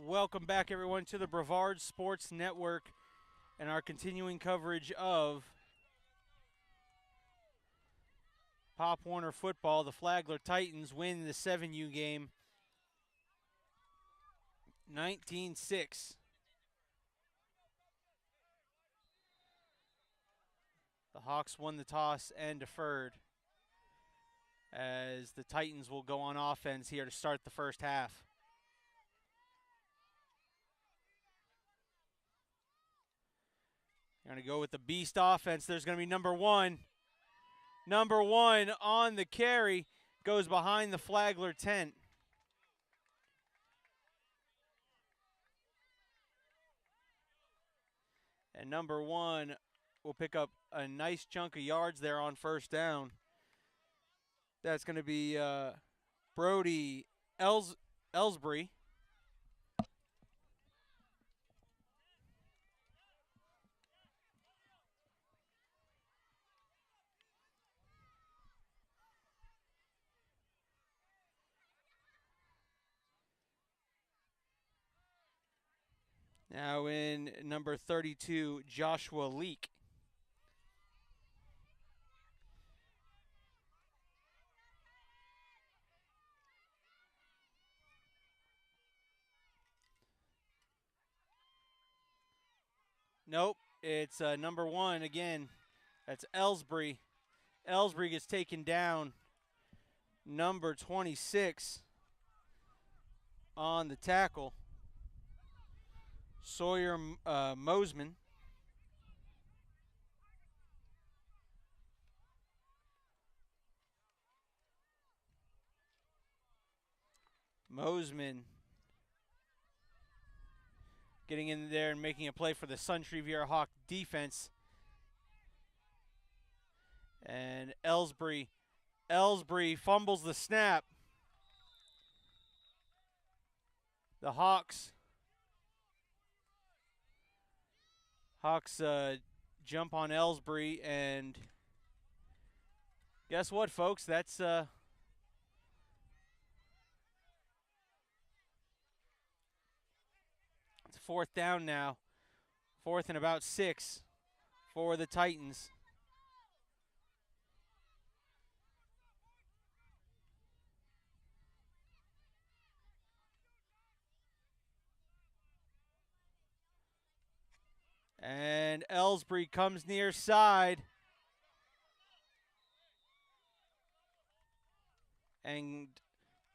Welcome back, everyone, to the Brevard Sports Network and our continuing coverage of Pop Warner football. The Flagler Titans win the 7U game 19-6. The Hawks won the toss and deferred, as the Titans will go on offense here to start the first half. They're going to go with the beast offense. There's going to be number one. Number one on the carry, goes behind the Flagler tent. And number one will pick up a nice chunk of yards there on first down. That's going to be Brody Ellsbury. Now in number 32, Joshua Leak. Nope, it's number one again. That's Ellsbury. Ellsbury gets taken down. Number 26 on the tackle, Sawyer Mosman. Mosman getting in there and making a play for the Suntree Viera Hawks defense. And Ellsbury fumbles the snap. The Hawks jump on Ellsbury, and guess what, folks? That's it's fourth down now. Fourth and about 6 for the Titans. And Ellsbury comes near side. And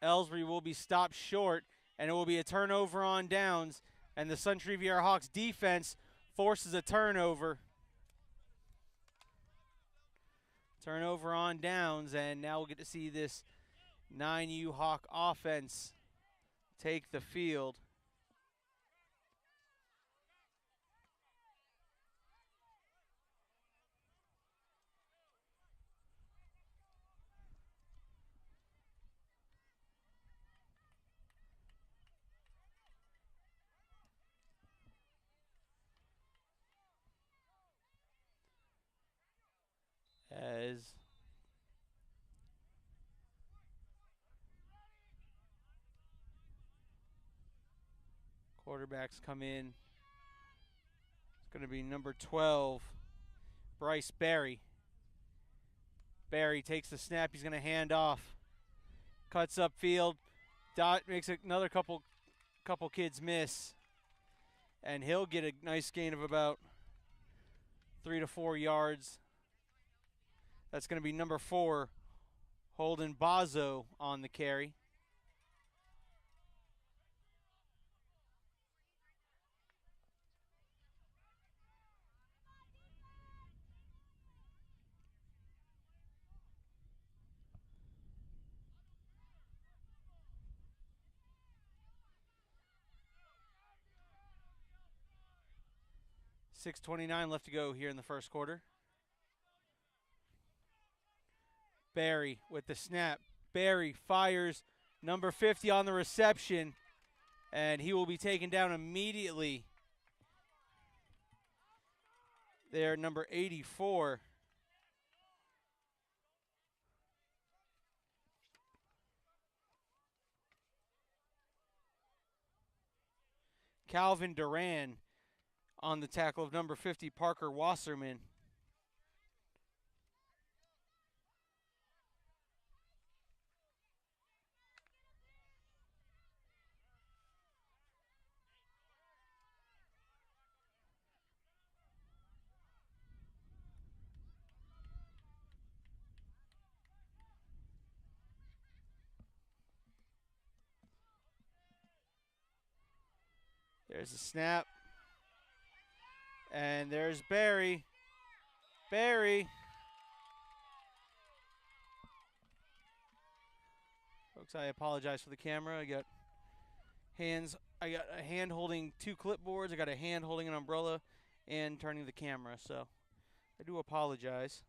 Ellsbury will be stopped short, and it will be a turnover on downs. And the Suntree Viera Hawks defense forces a turnover. Turnover on downs, and now we'll get to see this 9U Hawk offense take the field. As quarterbacks come in, it's going to be number 12, Bryce Barry. Barry takes the snap. He's going to hand off. Cuts upfield. Dot makes another couple kids miss. And he'll get a nice gain of about 3 to 4 yards. That's going to be number 4, Holden Bazo, on the carry. .6:29 left to go here in the first quarter. Barry with the snap. Barry fires. Number 50 on the reception, and he will be taken down immediately. There, number 84. Calvin Duran on the tackle of number 50, Parker Wasserman. There's a snap. And there's Barry. Barry. Folks, I apologize for the camera. I got a hand holding 2 clipboards. I got a hand holding an umbrella and turning the camera. So I do apologize.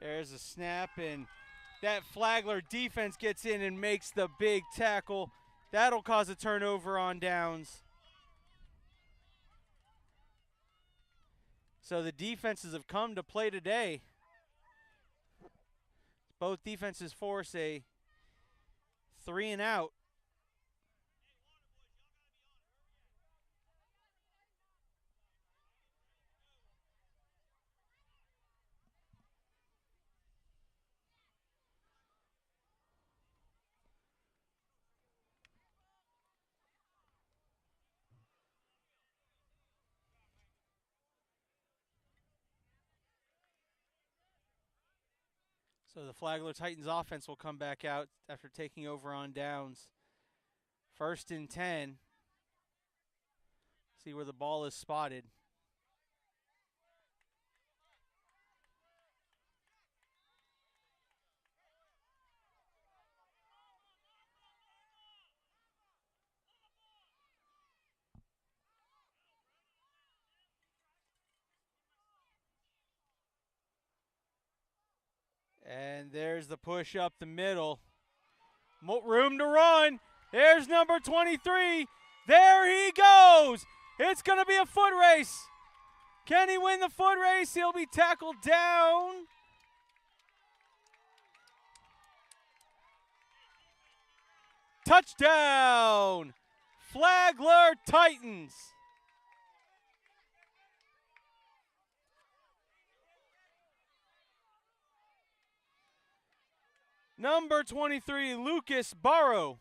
There's a snap, and that Flagler defense gets in and makes the big tackle. That'll cause a turnover on downs. So the defenses have come to play today. Both defenses force a 3 and out. So the Flagler Titans offense will come back out after taking over on downs. 1st and 10. See where the ball is spotted. And there's the push up the middle. Room to run. There's number 23. There he goes. It's going to be a foot race. Can he win the foot race? He'll be tackled down. Touchdown, Flagler Titans. Number 23, Lucas Barrow.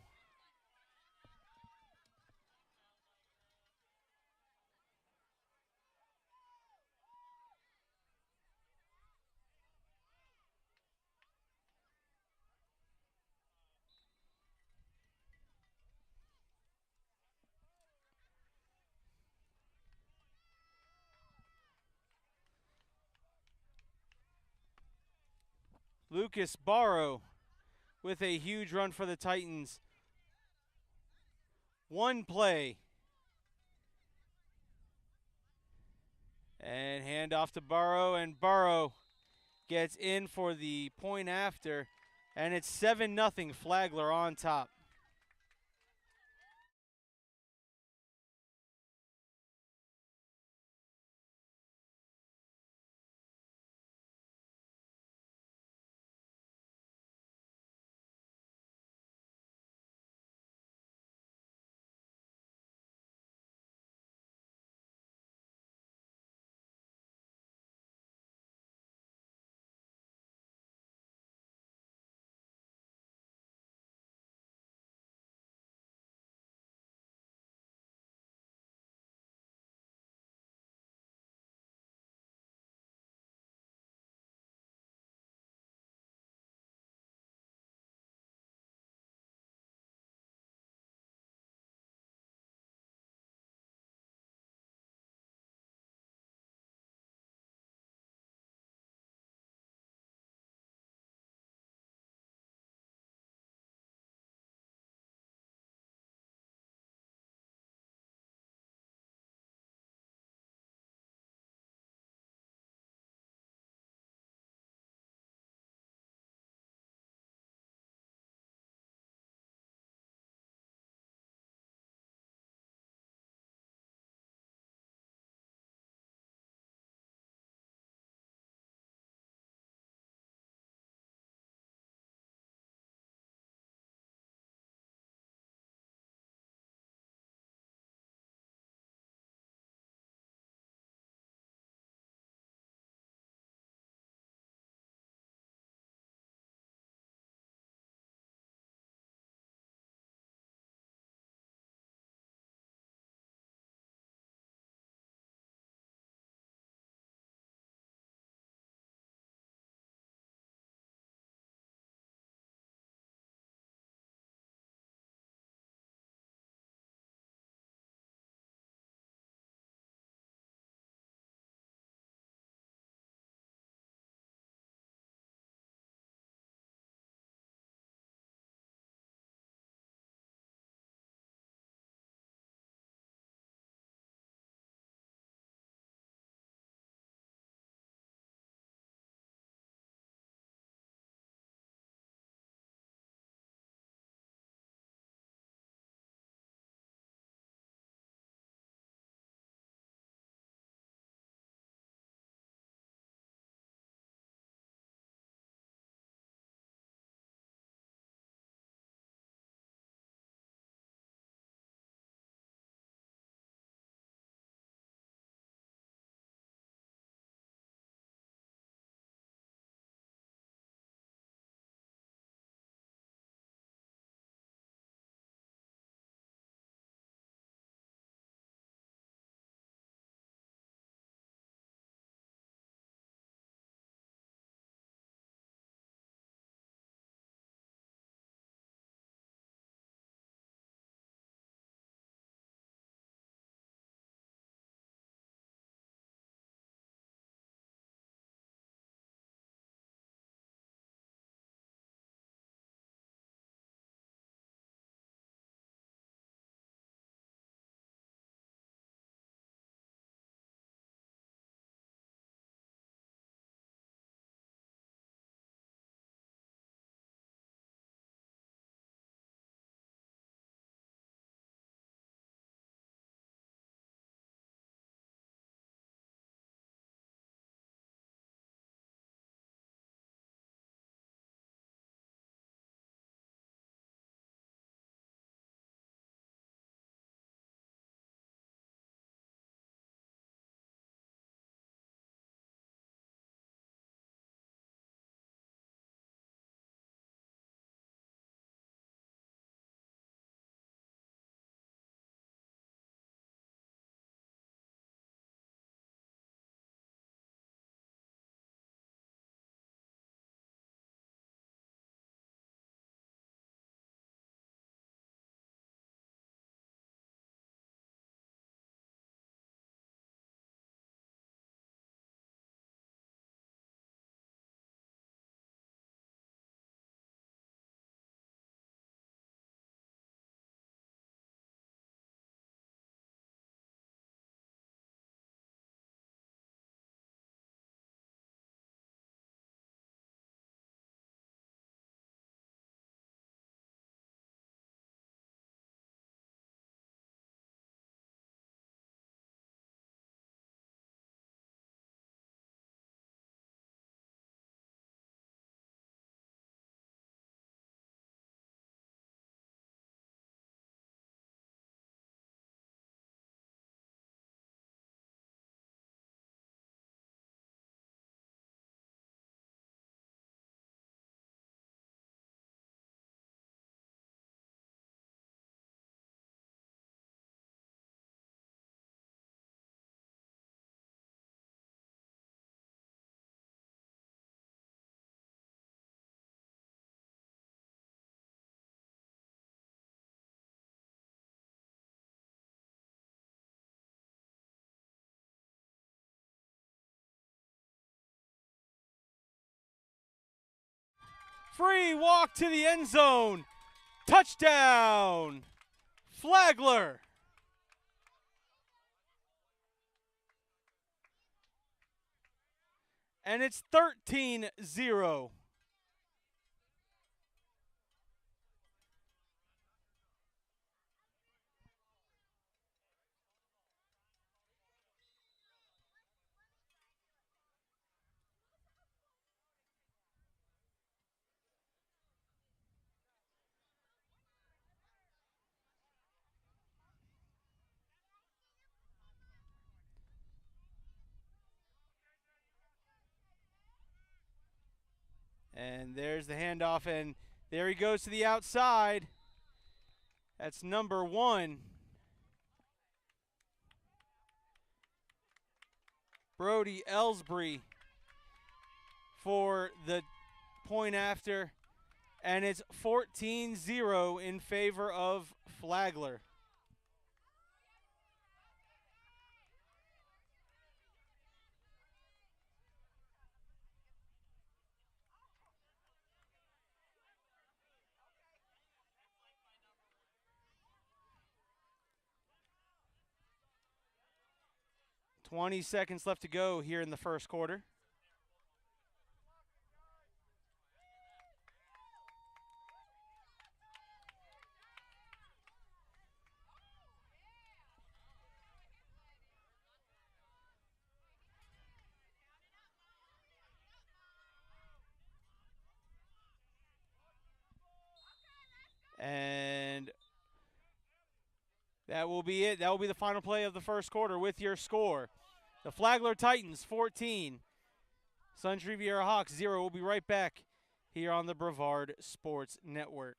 Lucas Barrow with a huge run for the Titans. 1 play. And hand off to Barrow, and Barrow gets in for the point after, and it's 7-0 Flagler on top. Free walk to the end zone. Touchdown, Flagler. And it's 13-0. And there's the handoff, and there he goes to the outside. That's number 1. Brody Ellsbury for the point after, and it's 14-0 in favor of Flagler. .20 seconds left to go here in the first quarter. And that will be it. That will be the final play of the first quarter with your score. The Flagler Titans 14, Suntree Viera Hawks 0. We'll be right back here on the Brevard Sports Network.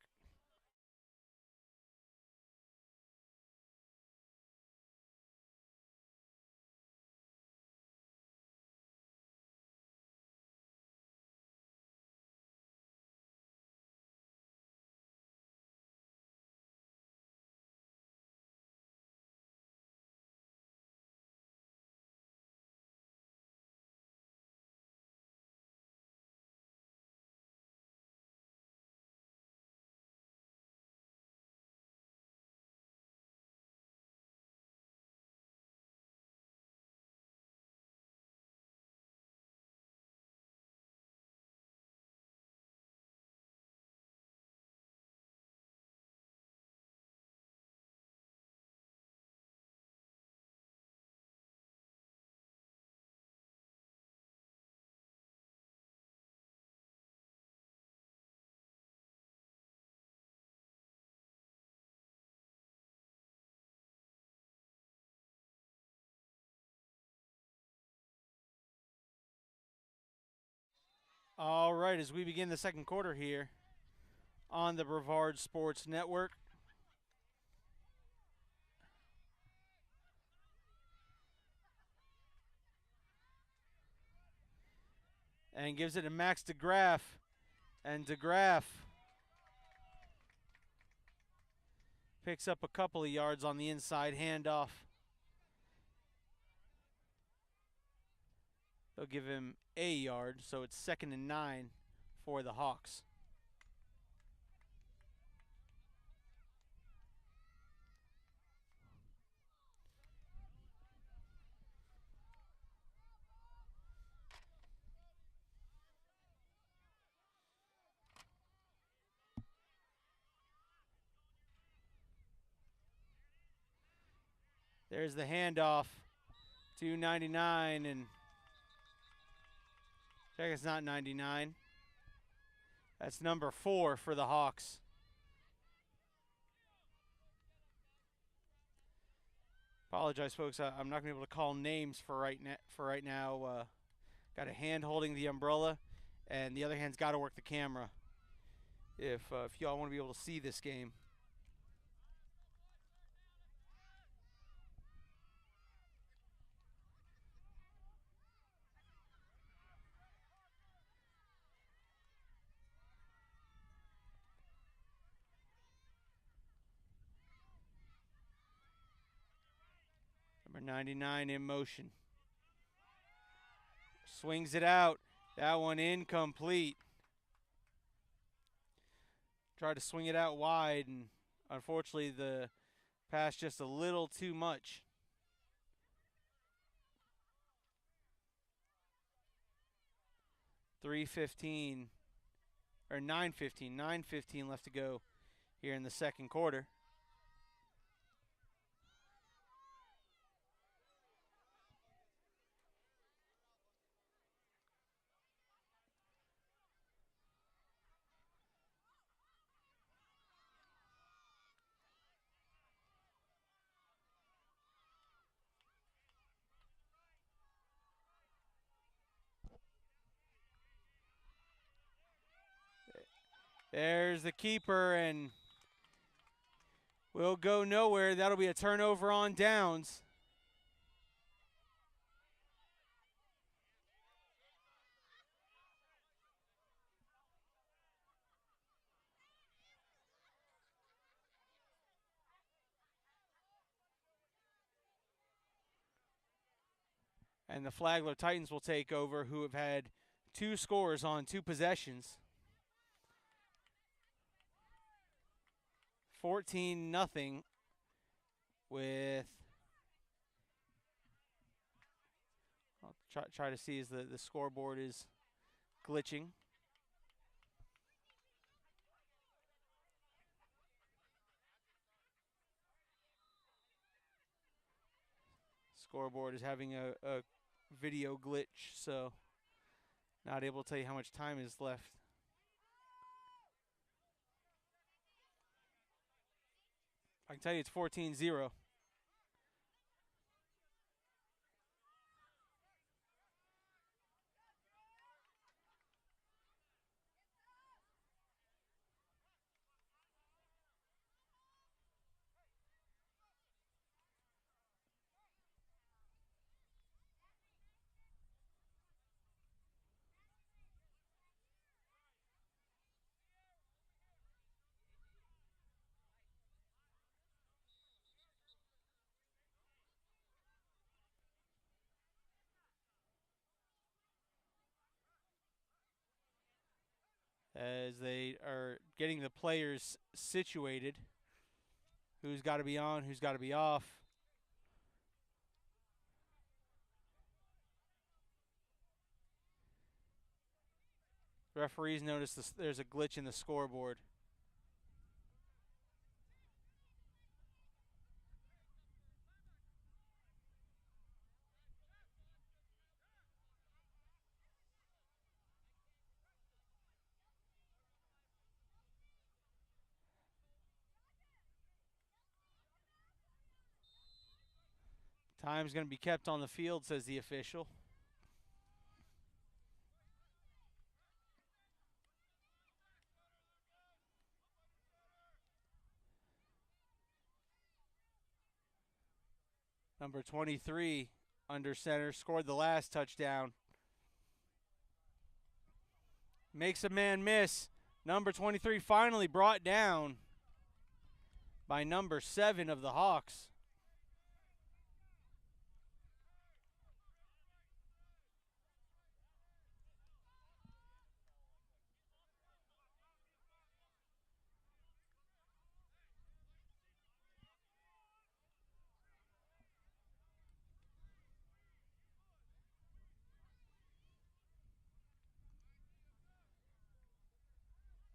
All right, as we begin the second quarter here on the Brevard Sports Network. And gives it to Max DeGraff. And DeGraff picks up a couple of yards on the inside handoff. They'll give him a yard, so it's 2nd and 9 for the Hawks. There's the handoff to 99, and check, it's not 99. That's number 4 for the Hawks. Apologize, folks. I'm not going to be able to call names for right now. Got a hand holding the umbrella, and the other hand's got to work the camera. If y'all want to be able to see this game. Number 99 in motion. Swings it out. That one incomplete. Tried to swing it out wide, and unfortunately the pass just a little too much. .3:15 or 9:15 left to go here in the second quarter. There's the keeper, and will go nowhere. That'll be a turnover on downs. And the Flagler Titans will take over, who have had 2 scores on 2 possessions. 14-0 with, I'll try to see as the scoreboard is glitching. Scoreboard is having a video glitch, so not able to tell you how much time is left. I can tell you it's 14-0. As they are getting the players situated. Who's got to be on, who's got to be off. Referees notice there's a glitch in the scoreboard. Time's going to be kept on the field, says the official. Number 23, under center, scored the last touchdown. Makes a man miss. Number 23 finally brought down by number 7 of the Hawks.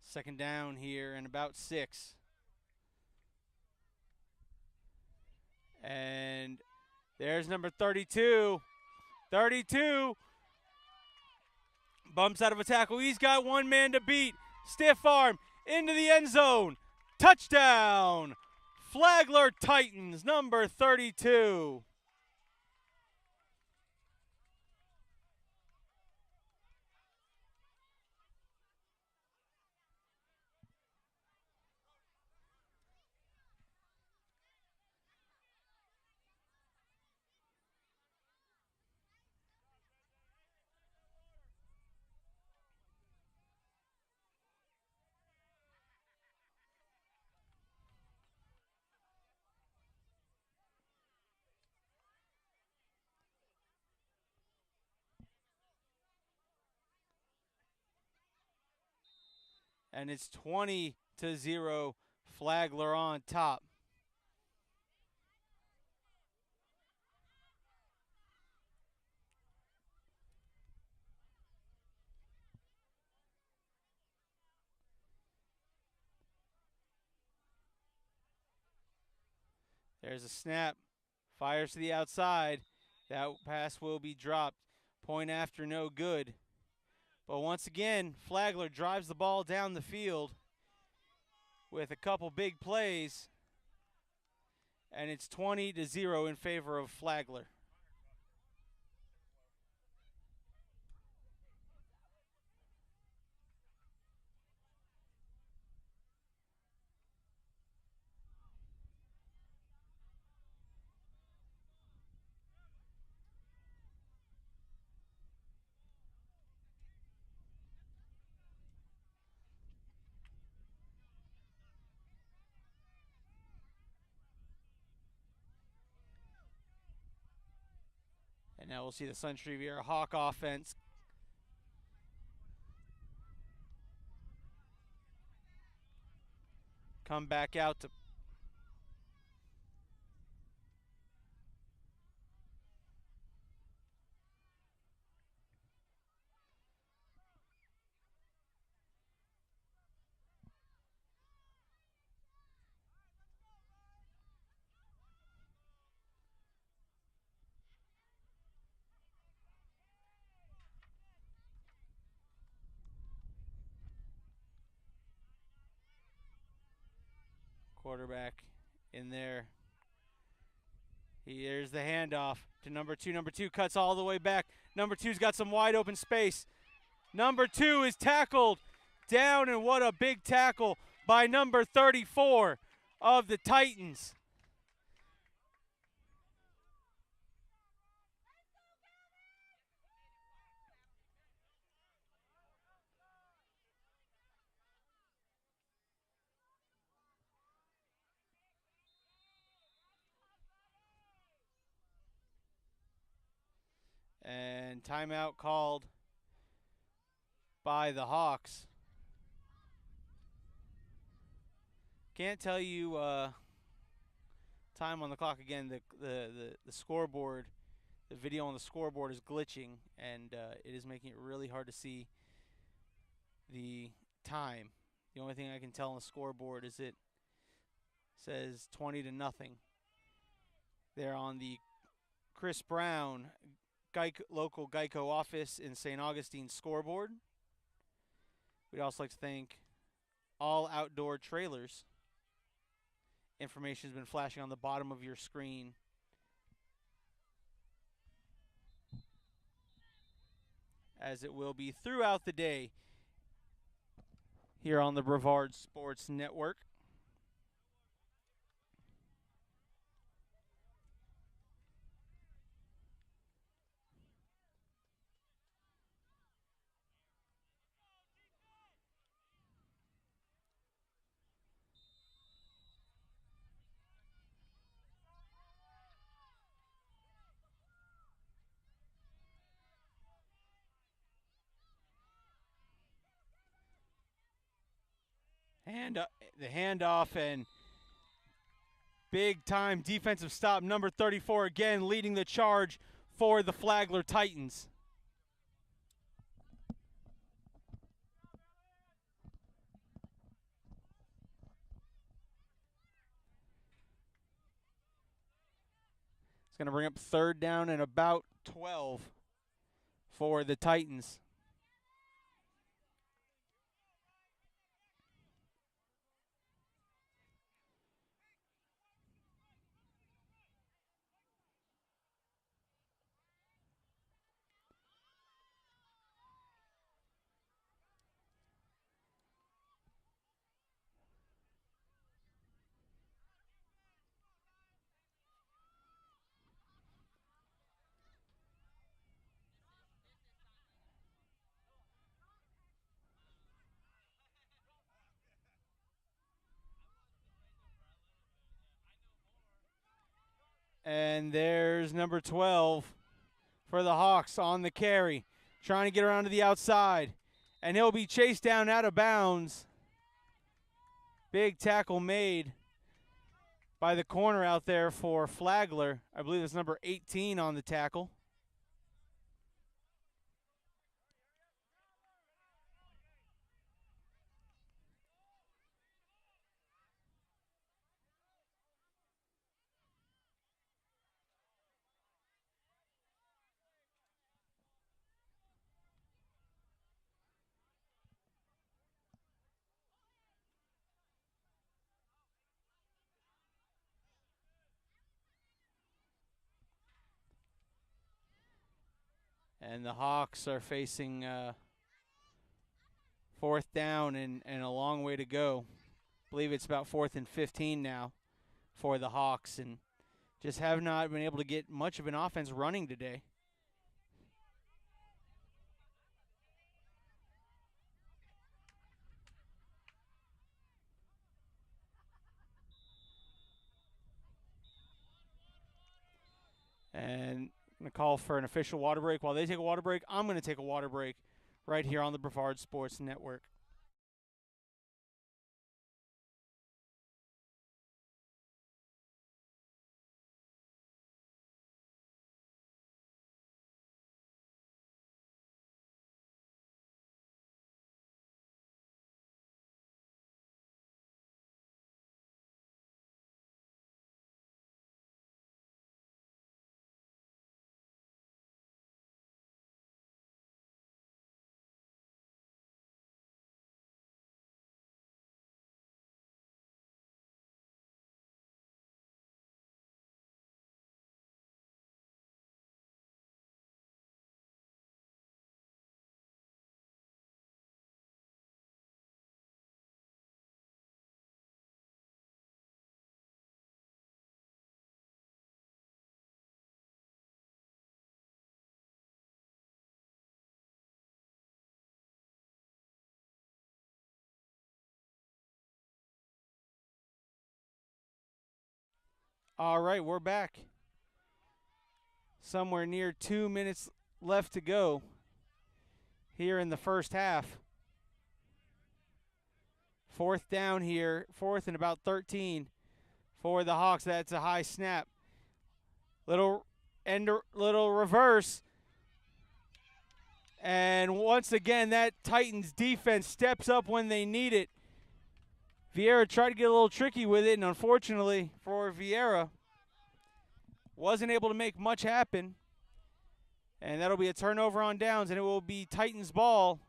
Second down here and about 6. And there's number 32. 32 bumps out of a tackle. He's got one man to beat. Stiff arm into the end zone. Touchdown. Flagler Titans, number 32. And it's 20 20 Flagler on top. There's a snap. Fires to the outside. That pass will be dropped. Point after, no good. But once again, Flagler drives the ball down the field with a couple big plays. And it's 20-0 in favor of Flagler. And now we'll see the Suntree Viera Hawk offense come back out to quarterback in there. Here's the handoff to number 2. Number 2 cuts all the way back. Number 2's got some wide open space. Number 2 is tackled down, and what a big tackle by number 34 of the Titans. And timeout called by the Hawks. Can't tell you time on the clock again. The scoreboard, the video on the scoreboard is glitching, and it is making it really hard to see the time. The only thing I can tell on the scoreboard is it says 20-0. They're on the Chris Brown local Geico office in St. Augustine scoreboard. We'd also like to thank All Outdoor Trailers. Information has been flashing on the bottom of your screen. As it will be throughout the day here on the Brevard Sports Network. The handoff and big time defensive stop. Number 34 again leading the charge for the Flagler Titans. It's going to bring up 3rd down and about 12 for the Titans. And there's number 12 for the Hawks on the carry, trying to get around to the outside. And he'll be chased down out of bounds Big tackle made by the corner out there for Flagler. I believe it's number 18 on the tackle. And the Hawks are facing fourth down and a long way to go. I believe it's about 4th and 15 now for the Hawks, and just have not been able to get much of an offense running today. And I'm going to call for an official water break. While they take a water break, I'm going to take a water break right here on the Brevard Sports Network. All right, we're back. Somewhere near 2 minutes left to go here in the first half. Fourth down here, 4th and about 13 for the Hawks. That's a high snap. Little reverse. And once again, that Titans defense steps up when they need it. Viera tried to get a little tricky with it, and unfortunately for Viera, wasn't able to make much happen. And that'll be a turnover on downs, and it will be Titans ball.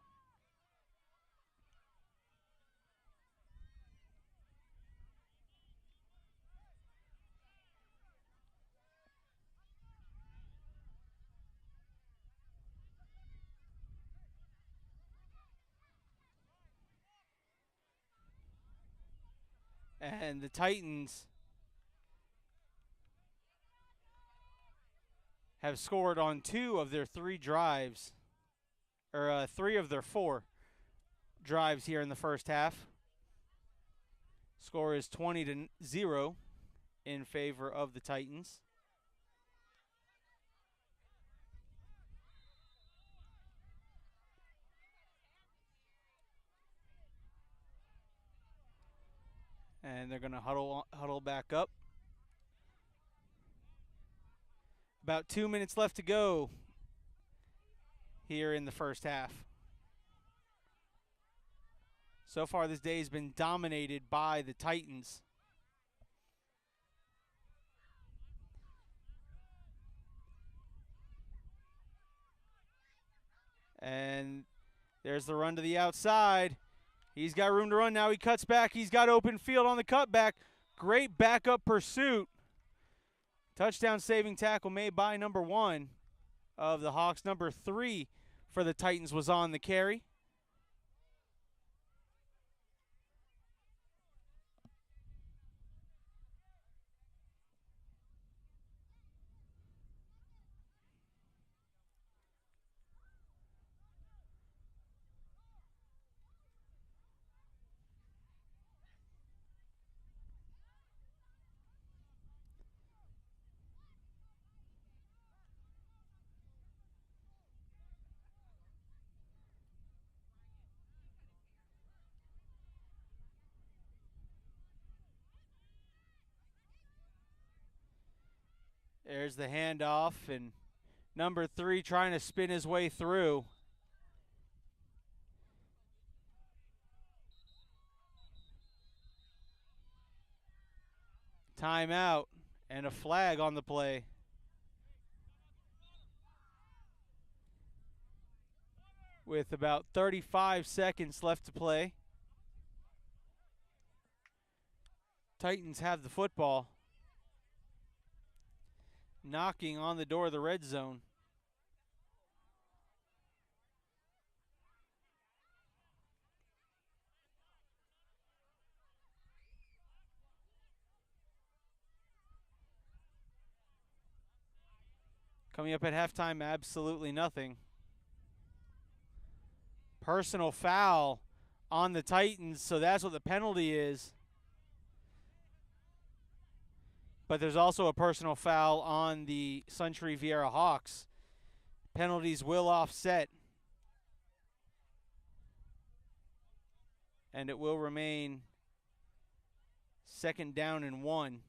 And the Titans have scored on 2 of their 3 drives, or 3 of their 4 drives here in the first half. Score is 20-0 in favor of the Titans. And they're going to huddle back up. About 2 minutes left to go here in the first half. So far this day has been dominated by the Titans. And there's the run to the outside. He's got room to run now. He cuts back. He's got open field on the cutback. Great backup pursuit. Touchdown saving tackle made by number 1 of the Hawks. Number 3 for the Titans was on the carry. There's the handoff, and number 3 trying to spin his way through. Timeout and a flag on the play. With about 35 seconds left to play. Titans have the football. Knocking on the door of the red zone. Coming up at halftime, absolutely nothing. Personal foul on the Titans, so that's what the penalty is. But there's also a personal foul on the Suntree Viera Hawks. Penalties will offset. And it will remain 2nd down and 1.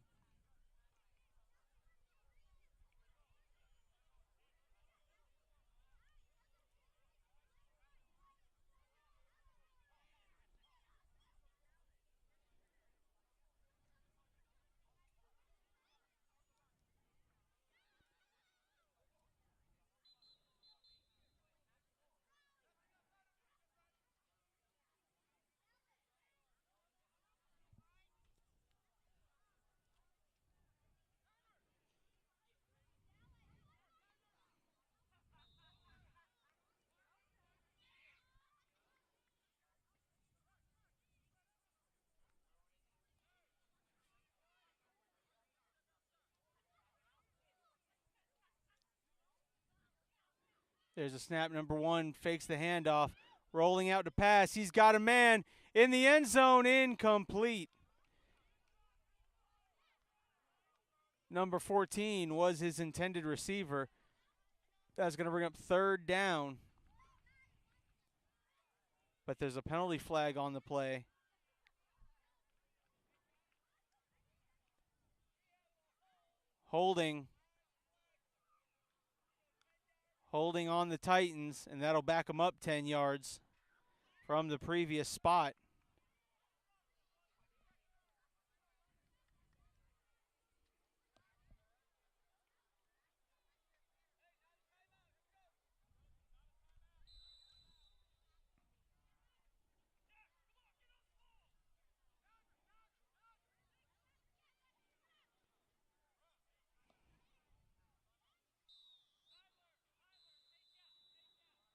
There's a snap. Number 1 fakes the handoff. Rolling out to pass. He's got a man in the end zone. Incomplete. Number 14 was his intended receiver. That's going to bring up 3rd down. But there's a penalty flag on the play. Holding on the Titans, and that'll back them up 10 yards from the previous spot.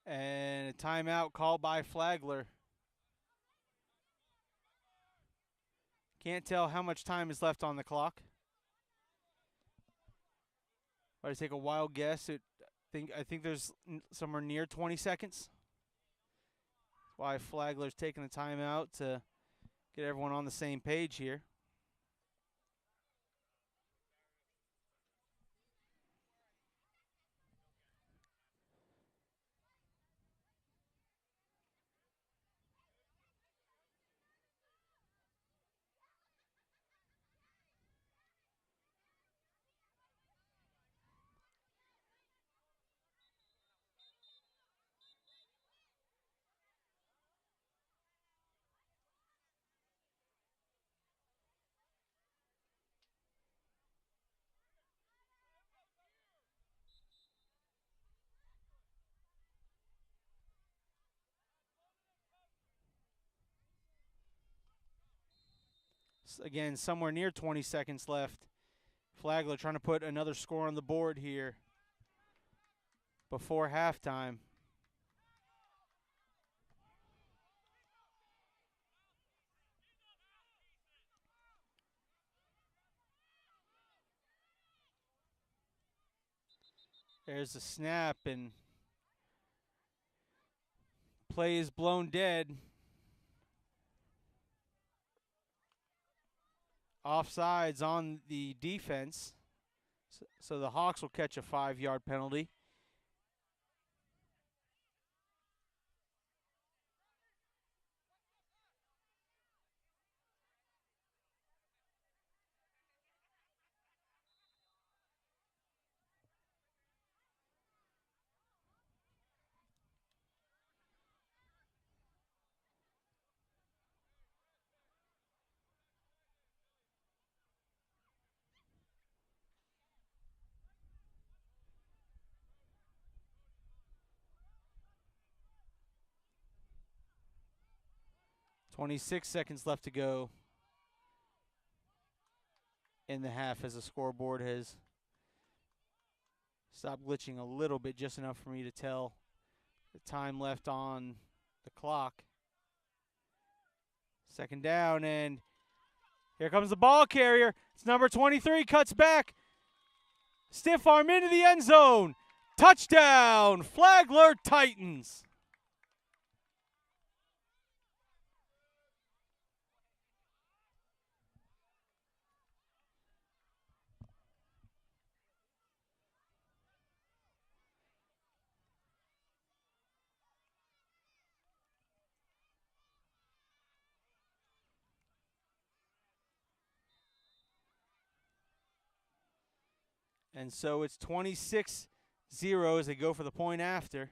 And a timeout called by Flagler. Can't tell how much time is left on the clock. But I take a wild guess. I think there's somewhere near 20 seconds. That's why Flagler's taking the timeout to get everyone on the same page here. Again, somewhere near 20 seconds left. Flagler trying to put another score on the board here before halftime. There's the snap, and play is blown dead. Offsides on the defense. So the Hawks will catch a 5-yard penalty. 26 seconds left to go in the half as the scoreboard has stopped glitching a little bit, just enough for me to tell the time left on the clock. Second down, and here comes the ball carrier. It's number 23, cuts back. Stiff arm into the end zone. Touchdown, Flagler Titans. And so it's 26-0 as they go for the point after.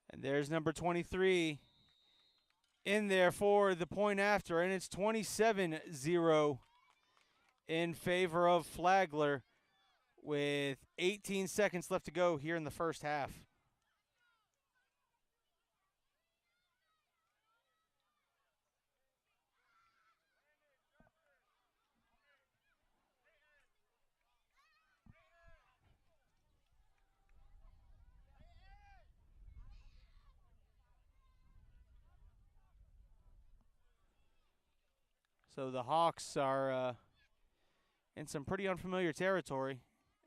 And there's number 23 in there for the point after, and it's 27-0 in favor of Flagler with 18 seconds left to go here in the first half. So the Hawks are in some pretty unfamiliar territory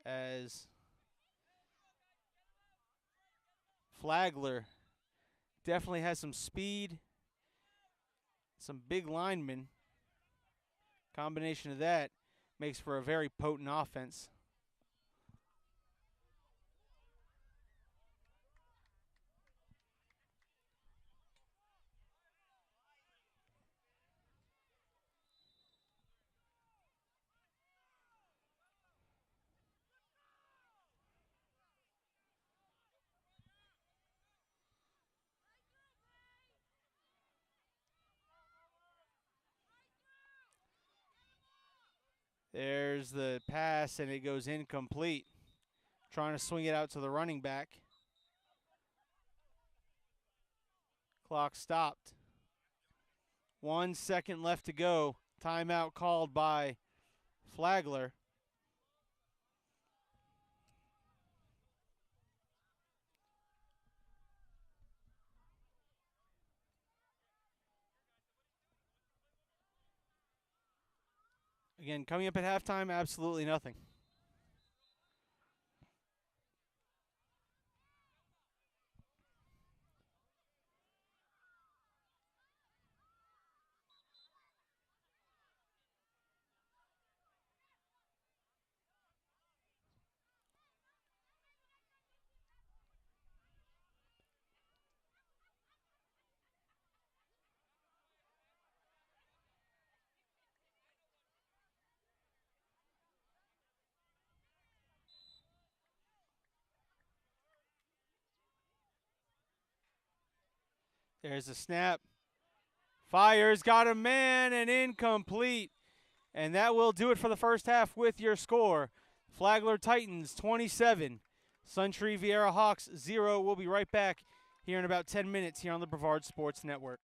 as Flagler definitely has some speed, some big linemen. Combination of that makes for a very potent offense. There's the pass, and it goes incomplete. Trying to swing it out to the running back. Clock stopped. 1 second left to go. Timeout called by Flagler. Again, coming up at halftime, absolutely nothing. There's a snap. Fires, got a man, and incomplete. And that will do it for the first half with your score. Flagler Titans 27, Suntree Viera Hawks 0. We'll be right back here in about 10 minutes here on the Brevard Sports Network.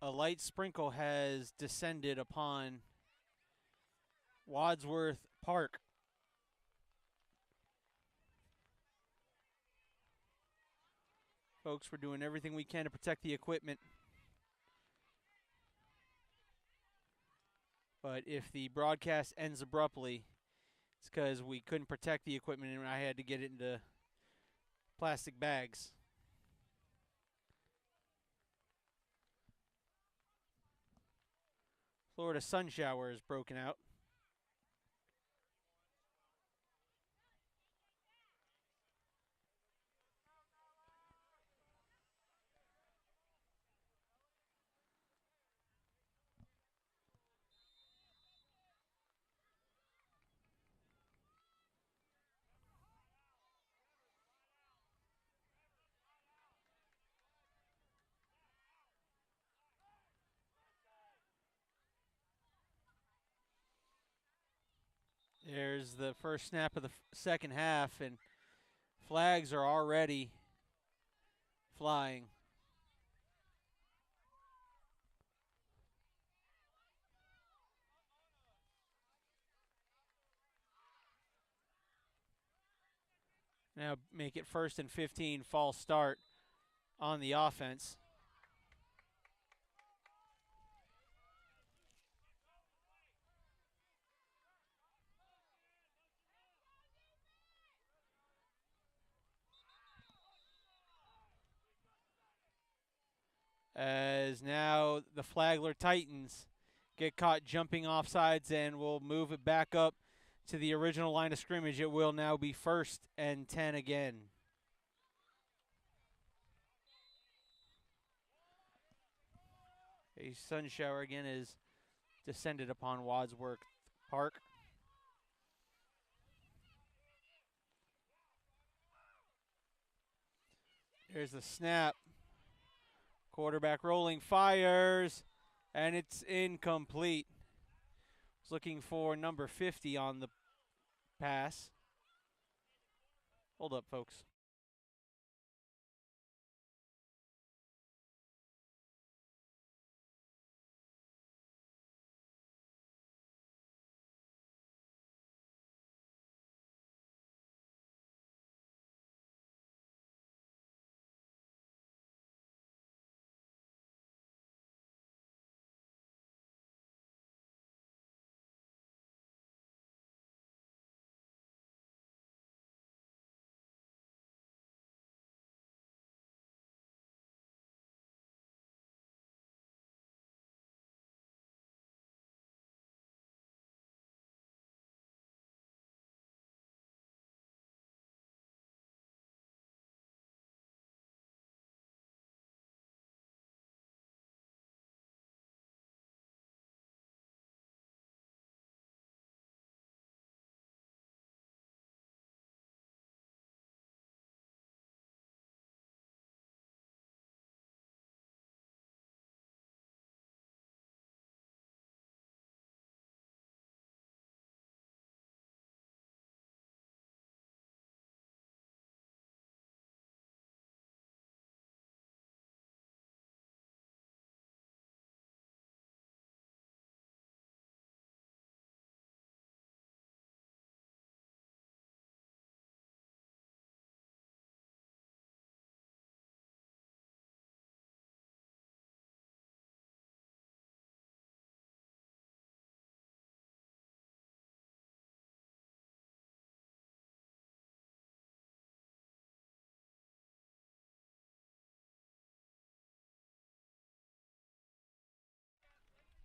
a light sprinkle has descended upon Wadsworth Park. Folks, we're doing everything we can to protect the equipment. But if the broadcast ends abruptly, it's because we couldn't protect the equipment and I had to get it into plastic bags. Florida sun shower is broken out. There's the first snap of the second half, and flags are already flying. Now make it 1st and 15, false start on the offense. As now the Flagler Titans get caught jumping offsides and will move it back up to the original line of scrimmage. It will now be 1st and 10 again. A sun shower again is descended upon Wadsworth Park. There's the snap. Quarterback rolling, fires, and it's incomplete. Was looking for number 50 on the pass. Hold up, folks.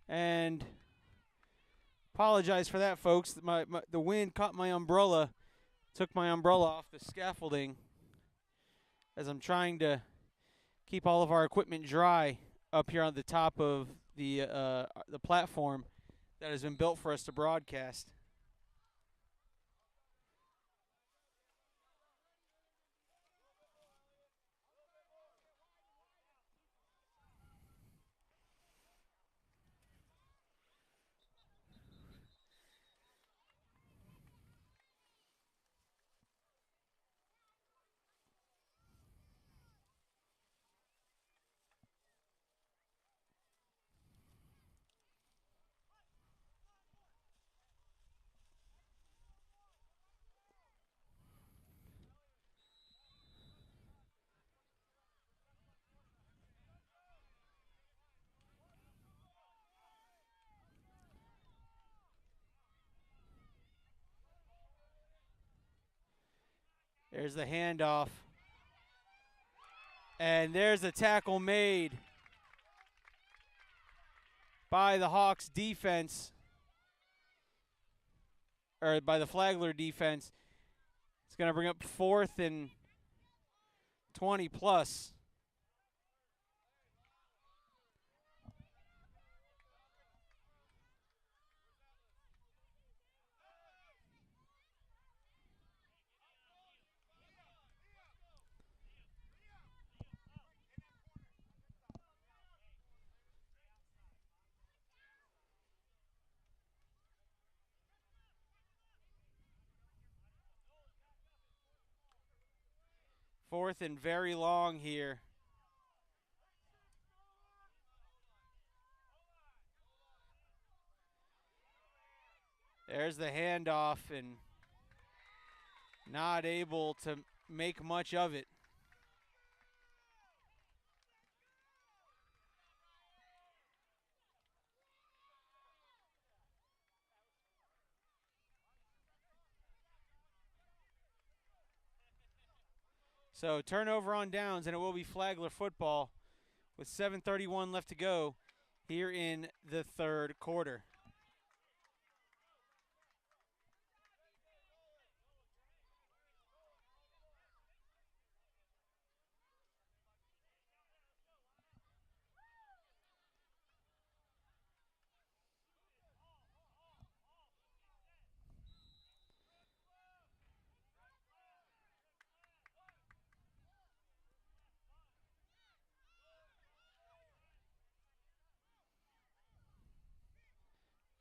And apologize for that, folks. The wind caught my umbrella, took my umbrella off the scaffolding as I'm trying to keep all of our equipment dry up here on the top of the platform that has been built for us to broadcast. There's the handoff. And there's a tackle made by the Hawks defense, or by the Flagler defense. It's going to bring up 4th and 20 plus. Fourth and very long here. There's the handoff and not able to make much of it. So turnover on downs, and it will be Flagler football with 7:31 left to go here in the third quarter.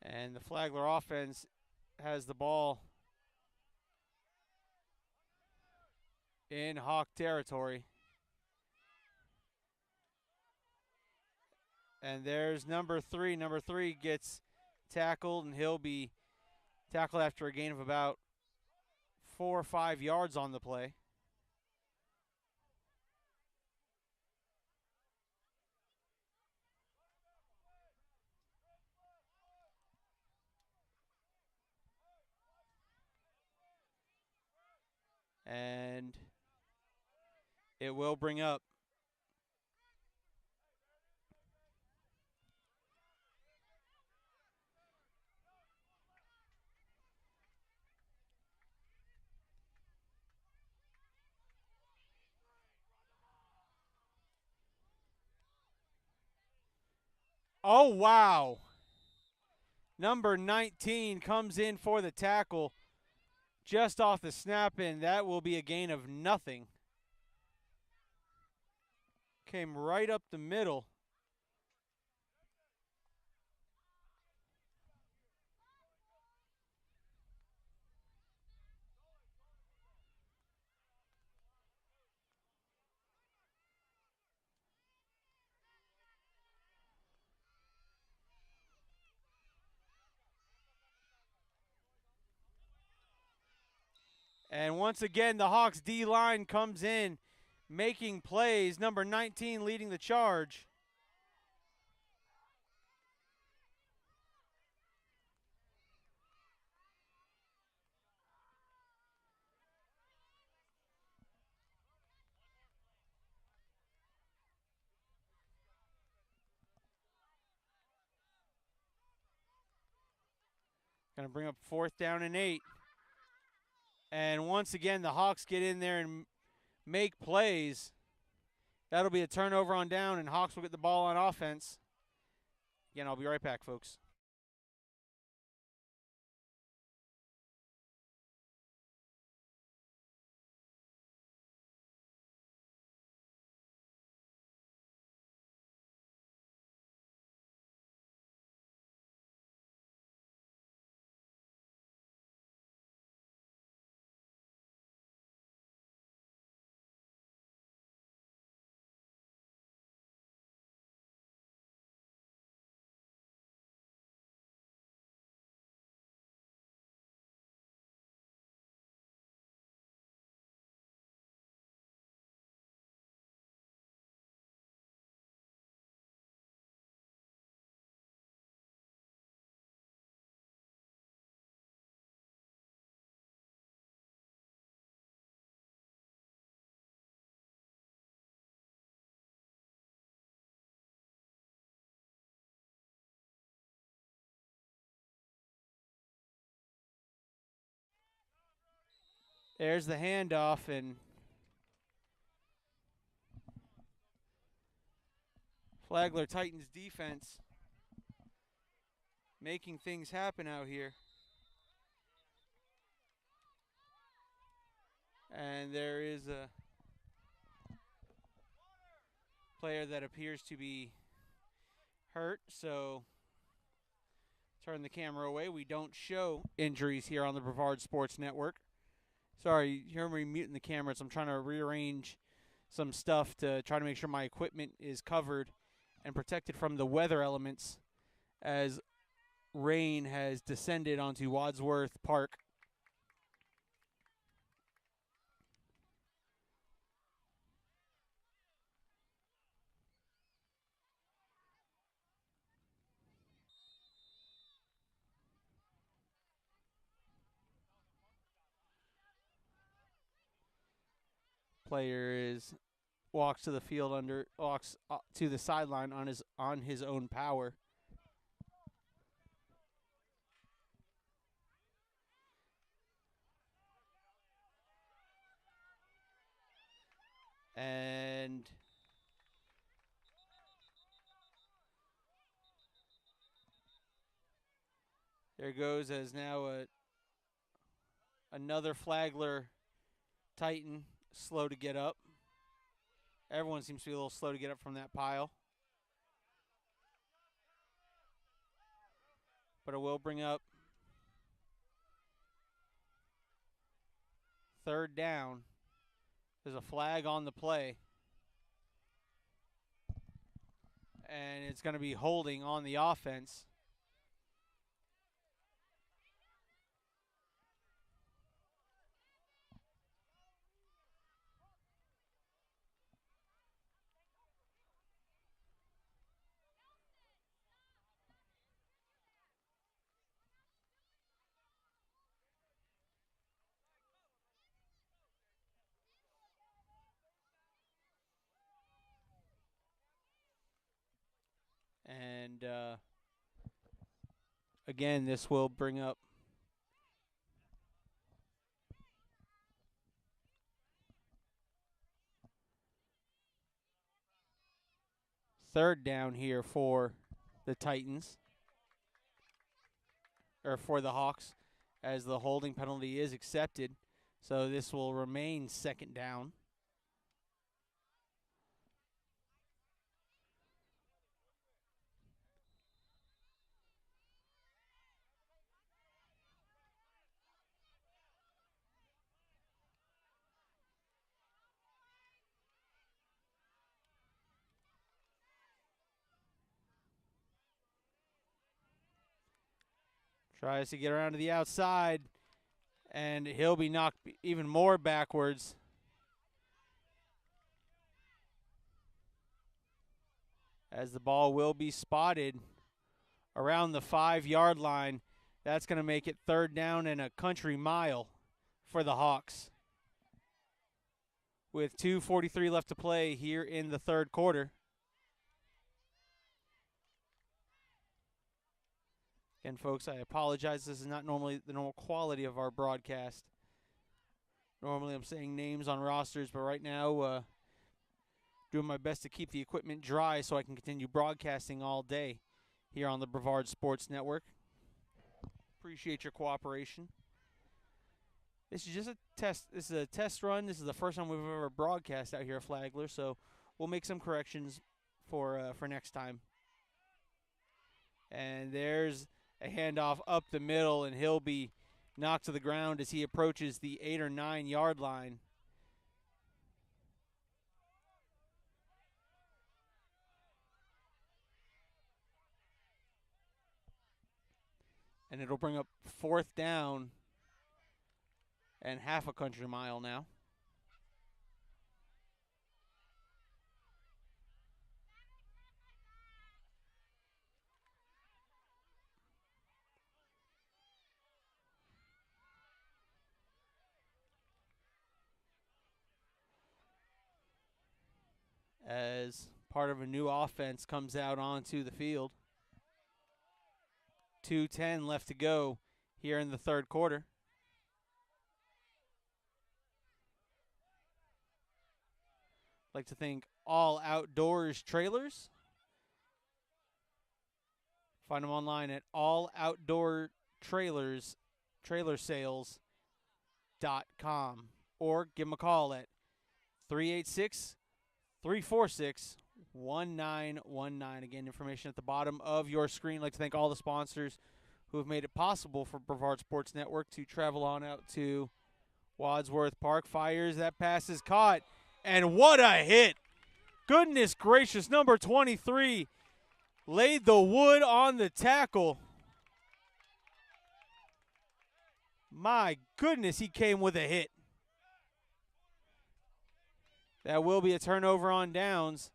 And the Flagler offense has the ball in Hawk territory. And there's number 3. Number 3 gets tackled, and he'll be tackled after a gain of about 4 or 5 yards on the play. And it will bring up oh, wow. Number 19 comes in for the tackle just off the snap, and that will be a gain of nothing. Came right up the middle. And once again, the Hawks D-line comes in, making plays. Number 19 leading the charge. Going to bring up 4th down and 8. And once again, the Hawks get in there and make plays. That'll be a turnover on down, and Hawks will get the ball on offense. Again, I'll be right back, folks. There's the handoff, and Flagler Titans defense making things happen out here. And there is a player that appears to be hurt, so turn the camera away. We don't show injuries here on the Brevard Sports Network. Sorry, you hear me muting the cameras. I'm trying to rearrange some stuff to try to make sure my equipment is covered and protected from the weather elements as rain has descended onto Wadsworth Park. Player walks to the field walks to the sideline on his own power. And there goes as now another Flagler Titan slow to get up. Everyone seems to be a little slow to get up from that pile. But it will bring up third down. There's a flag on the play. And it's going to be holding on the offense. And again, this will bring up third down here for the Titans, or for the Hawks, as the holding penalty is accepted. So this will remain second down. Tries to get around to the outside, and he'll be knocked even more backwards. As the ball will be spotted around the 5-yard line. That's going to make it third down and a country mile for the Hawks, with 2:43 left to play here in the third quarter. Again, folks, I apologize. This is not normally the normal quality of our broadcast. Normally I'm saying names on rosters, but right now doing my best to keep the equipment dry so I can continue broadcasting all day here on the Brevard Sports Network. Appreciate your cooperation. This is just a test. This is a test run. This is the first time we've ever broadcast out here at Flagler, so we'll make some corrections for next time. And there's a handoff up the middle, and he'll be knocked to the ground as he approaches the 8 or 9 yard line. And it'll bring up fourth down and half a country mile now. As part of a new offense comes out onto the field. 2:10 left to go here in the third quarter. I'd like to thank All Outdoors Trailers. Find them online at alloutdoortrailersales.com or give them a call at 386-346-1919. Again, information at the bottom of your screen. I'd like to thank all the sponsors who have made it possible for Brevard Sports Network to travel on out to Wadsworth Park. Fires, that pass is caught, and what a hit! Goodness gracious, number 23 laid the wood on the tackle. My goodness, he came with a hit. That will be a turnover on downs.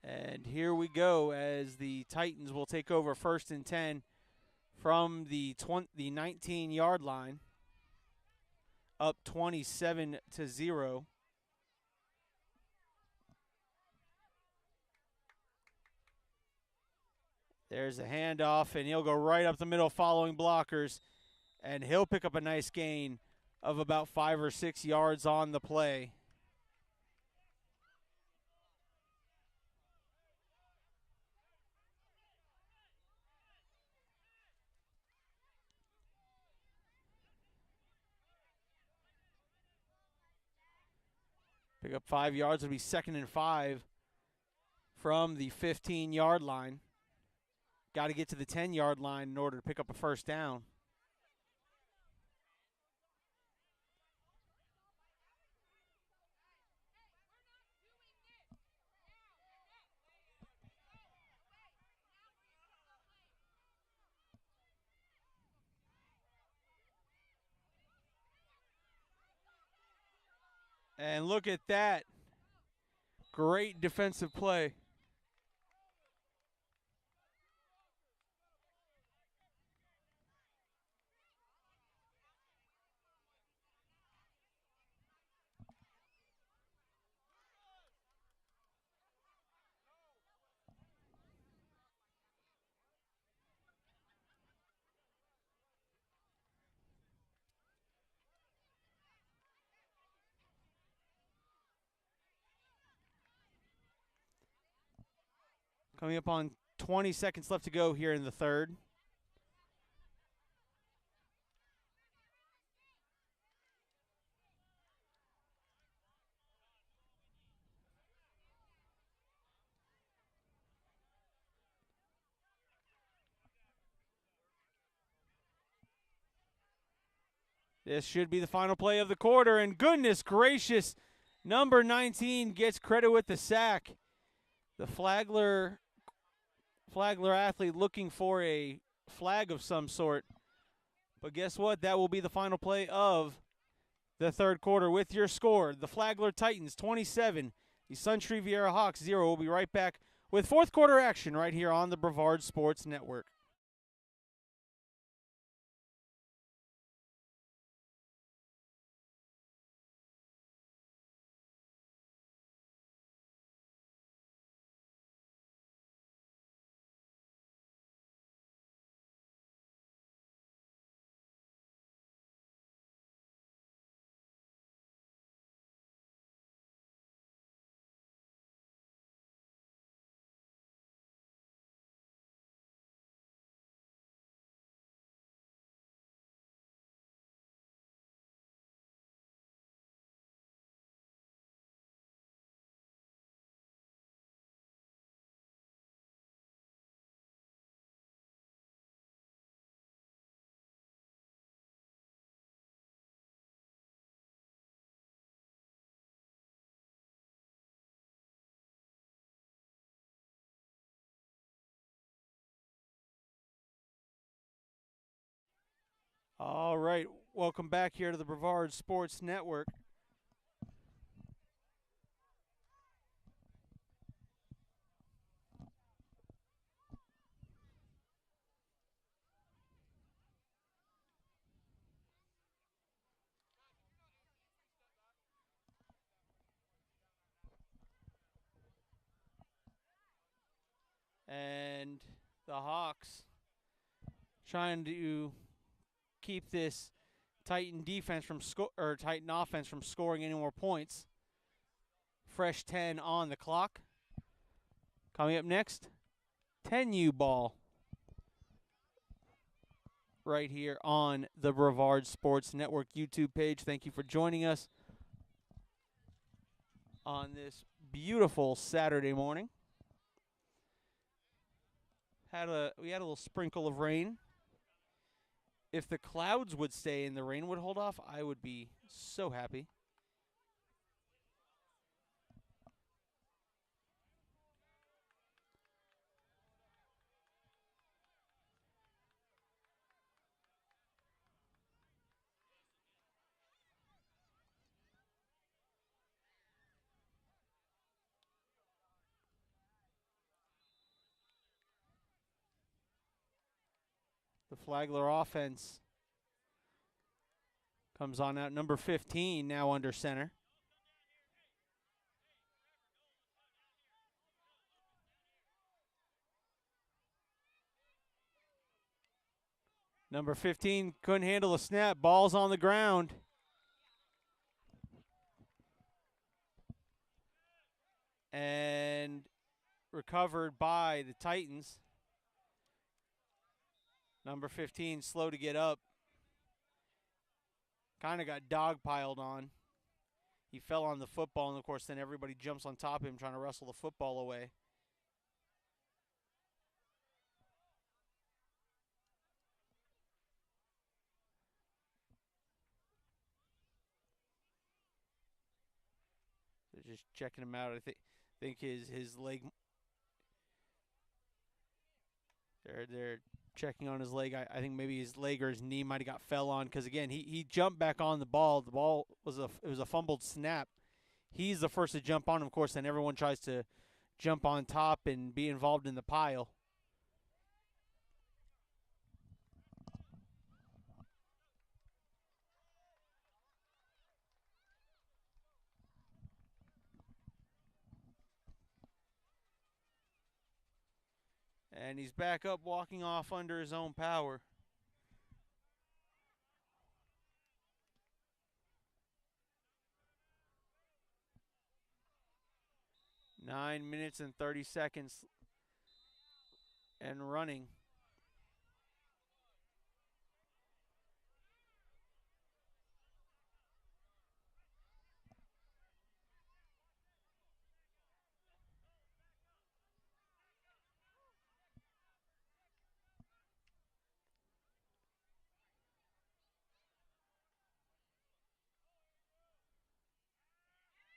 And here we go as the Titans will take over 1st and 10 from the 19-yard line, up 27-0. There's a handoff, and he'll go right up the middle following blockers, and he'll pick up a nice gain of about 5 or 6 yards on the play. Pick up 5 yards. It'll be 2nd and 5 from the 15-yard line. Got to get to the 10-yard line in order to pick up a first down. And look at that. Great defensive play. Coming up on 20 seconds left to go here in the third. This should be the final play of the quarter, and goodness gracious, number 19 gets credit with the sack. The Flagler athlete looking for a flag of some sort. But guess what? That will be the final play of the third quarter with your score. The Flagler Titans 27, the Suntree Viera Hawks 0. We'll be right back with fourth quarter action right here on the Brevard Sports Network. All right, Welcome back here to the Brevard Sports Network. And the Hawks trying to keep this Titan defense from Titan offense from scoring any more points. Fresh 10 on the clock. Coming up next, 10U ball. Right here on the Brevard Sports Network YouTube page. Thank you for joining us on this beautiful Saturday morning. We had a little sprinkle of rain. If the clouds would stay and the rain would hold off, I would be so happy. The Flagler offense comes on out. Number 15 now under center. Number 15 couldn't handle a snap. Ball's on the ground. And recovered by the Titans. Number 15 slow to get up. Kind of got dogpiled on. He fell on the football, and of course then everybody jumps on top of him trying to wrestle the football away. They're just checking him out. I think his leg. They're checking on his leg. I think maybe his leg or his knee might have got fell on because again he jumped back on the ball. The ball was a fumbled snap. He's the first to jump on him, of course, and everyone tries to jump on top and be involved in the pile. And he's back up, walking off under his own power. Nine minutes and 30 seconds and running.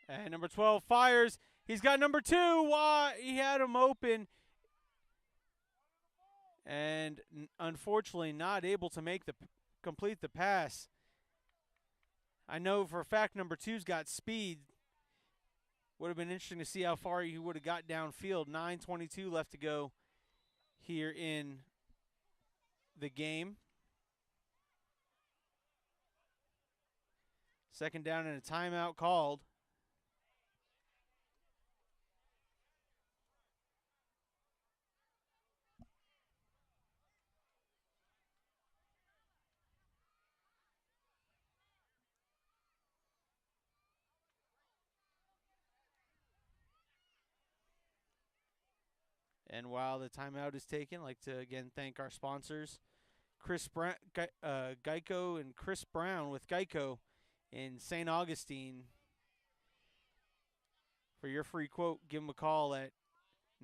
And number 12 fires. He's got number 2. He had him open. And unfortunately not able to complete the pass. I know for a fact number 2's got speed. Would have been interesting to see how far he would have got downfield. 9:22 left to go here in the game. Second down and a timeout called. And while the timeout is taken, I'd like to again thank our sponsors, Geico and Chris Brown with Geico in St. Augustine. For your free quote, give them a call at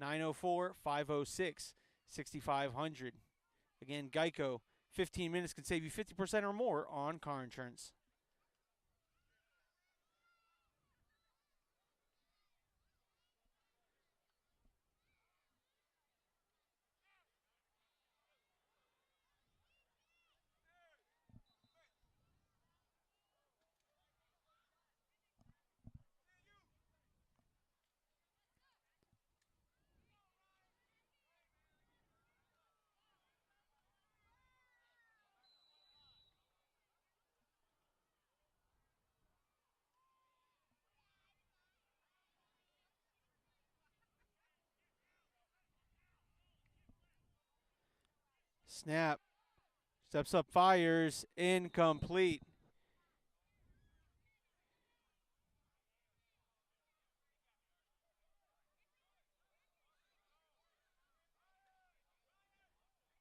904-506-6500. Again, Geico, 15 minutes can save you 50% or more on car insurance. Snap. Steps up, fires. Incomplete.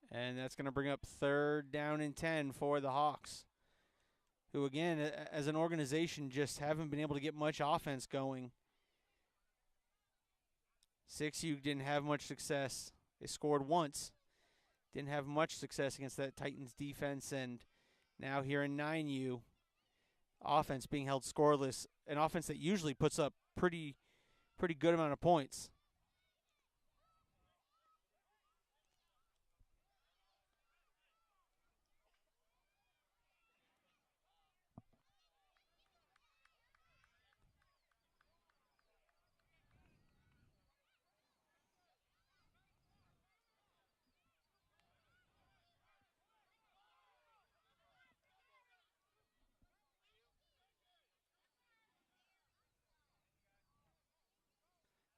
And that's going to bring up 3rd down and 10 for the Hawks, who, again, as an organization, just haven't been able to get much offense going. 6U didn't have much success. They scored once. Didn't have much success against that Titans defense. And now here in 9U, offense being held scoreless. An offense that usually puts up pretty good amount of points.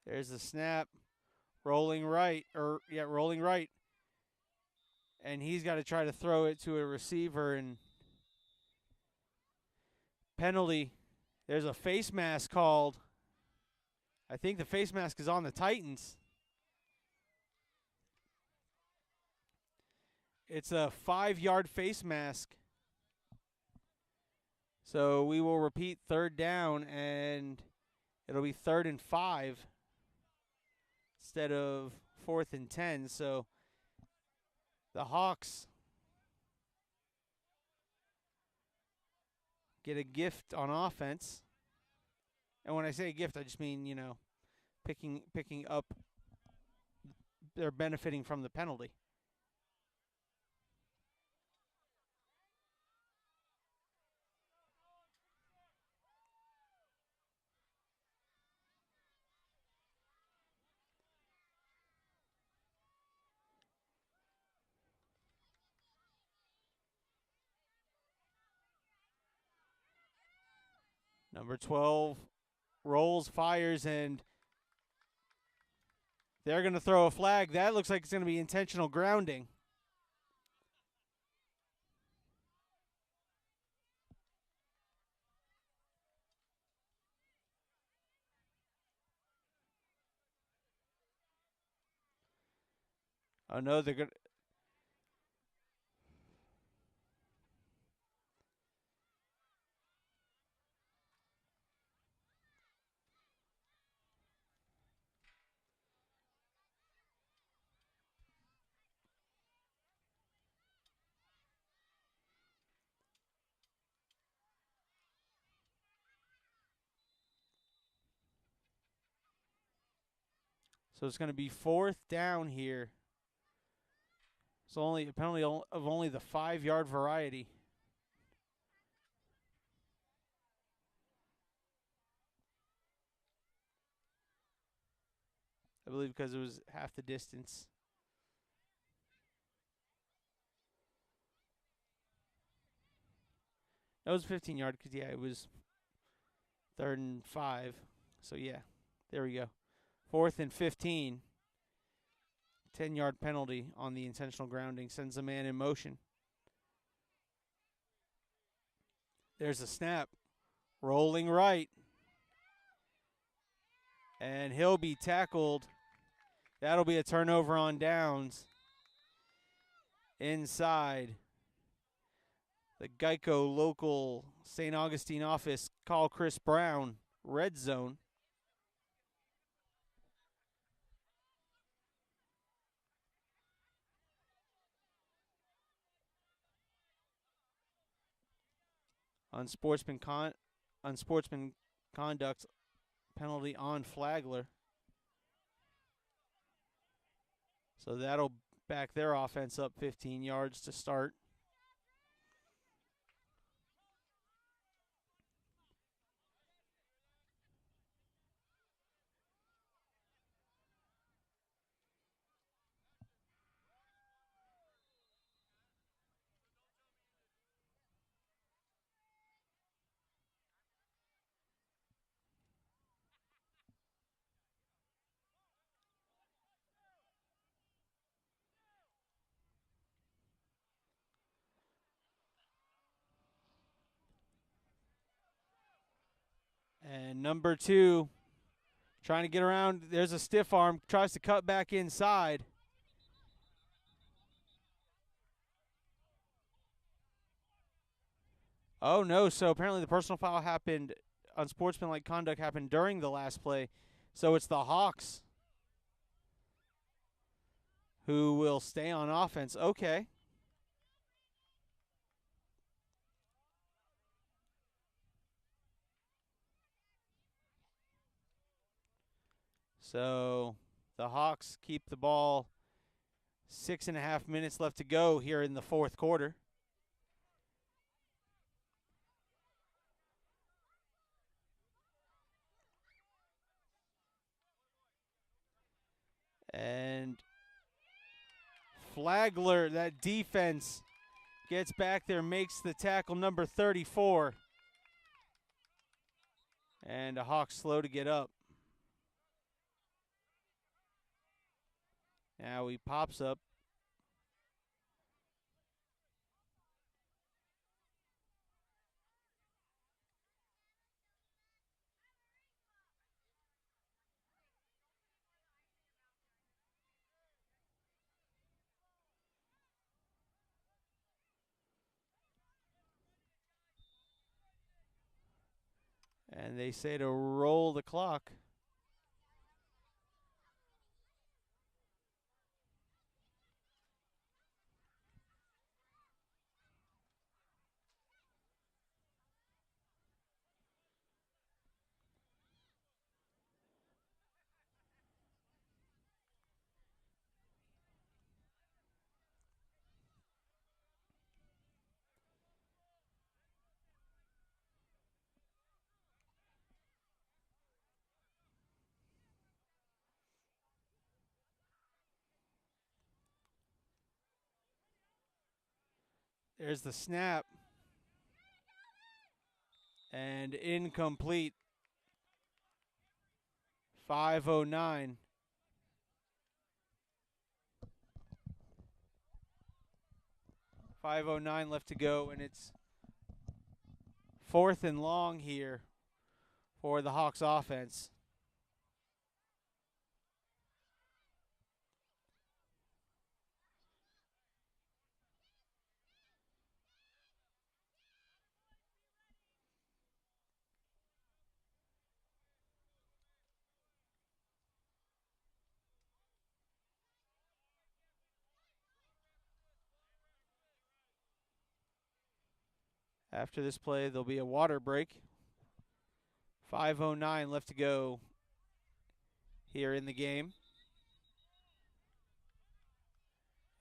There's the snap. Rolling right. Rolling right. And he's got to try to throw it to a receiver. And penalty. There's a face mask called. I think the face mask is on the Titans. It's a 5-yard face mask. So we will repeat 3rd down, and it'll be 3rd and 5 instead of 4th and 10. So the Hawks get a gift on offense. And when I say gift, I just mean, picking up. They're benefiting from the penalty. Number 12 rolls, fires, and they're going to throw a flag. That looks like it's going to be intentional grounding. Oh, no, they're going to. So it's going to be 4th down here. It's only a penalty of only the 5-yard variety. I believe because it was half the distance. That was 15-yard because, it was 3rd and 5. So, there we go. 4th and 15. 10-yard penalty on the intentional grounding. Sends a man in motion. There's a snap. Rolling right. And he'll be tackled. That'll be a turnover on downs. Inside. The Geico local St. Augustine office. Call Chris Brown. Red zone. Unsportsman conduct penalty on Flagler. So that'll back their offense up 15 yards to start. And number 2 trying to get around. There's a stiff arm. Tries to cut back inside. Oh, no. So apparently the personal foul happened, unsportsmanlike conduct happened during the last play. So it's the Hawks who will stay on offense. Okay. So the Hawks keep the ball. 6.5 minutes left to go here in the fourth quarter. And Flagler, that defense, gets back there, makes the tackle, number 34. And the Hawks slow to get up. Now he pops up. And they say to roll the clock. There's the snap. And incomplete. 5:09. .509 left to go, and it's 4th and long here for the Hawks offense. After this play, there'll be a water break. 5:09 left to go here in the game.